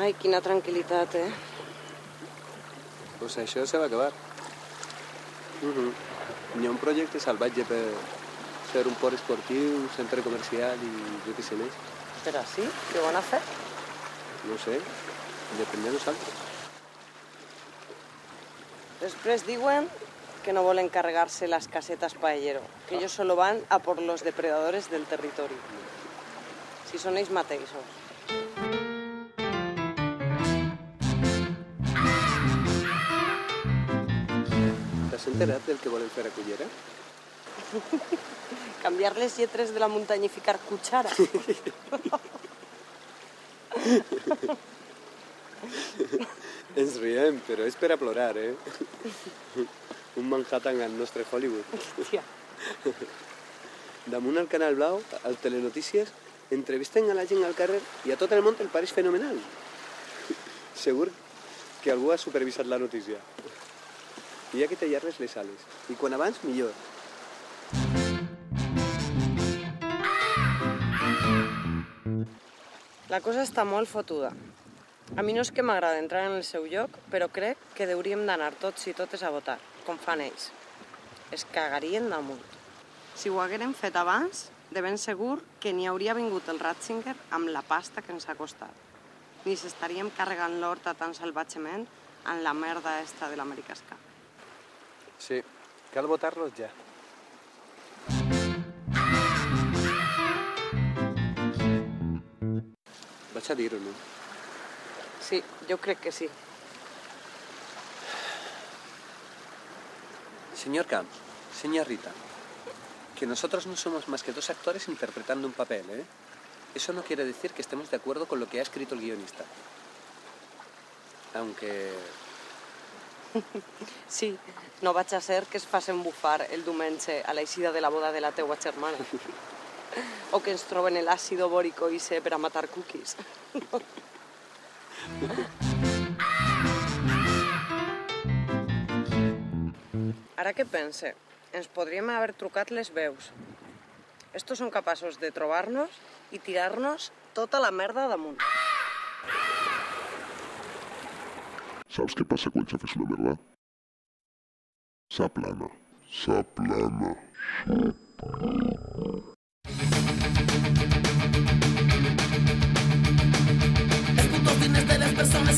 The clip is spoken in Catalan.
Ai, quina tranquil·litat, Pues això se va acabar. Hi ha un projecte salvatge per fer un port esportiu, un centre comercial i jo què sé més. Però sí? Què ho van a fer? No sé, depèn de nosaltres. Després diuen que no volen carregarse las casetas paellero, que ellos solo van a por los depredadores del territorio. Si són ells mateixos. T'has enterat del que volen fer a Cullera? Canviar les lletres de la muntanya i ficar cuchara. Ens riem, però és per a plorar, Un Manhattan al nostre Hollywood. Hòstia. Damunt al Canal Blau, al Telenotícies, entrevisten a la gent al carrer i a tot el món el pareix fenomenal. Segur que algú ha supervisat la notícia. Hi ha que tallar-les les ales. I quan abans, millor. La cosa està molt fotuda. A mi no és que m'agrada entrar en el seu lloc, però crec que hauríem d'anar tots i totes a votar, com fan ells. Es cagarien damunt. Si ho haguérem fet abans, de ben segur que ni hauria vingut el Ratzinger amb la pasta que ens ha costat. Ni s'estaríem carregant l'horta tan salvatgement en la merda esta de l'Americasca. Sí, cal votar-los ja. Vaig a dir-ho, no? Sí, jo crec que sí. Señor Camps, señora Rita, que nosotros no somos más que dos actores interpretando un papel, Eso no quiere decir que estemos de acuerdo con lo que ha escrito el guionista. Aunque... Sí, no vaig a ser que es facin bufar el diumenge a l'eixida de la boda de la teua germana. O que ens troben l'àcido bòrico i per a matar cookies. Ara que pense, ens podríem haver trucat les veus. Estos són capaços de trobar-nos i tirar-nos tota la merda damunt. ¿Sabes qué pasa cuando haces una verdad? S'aplana. S'aplana. Els putos diners de les persones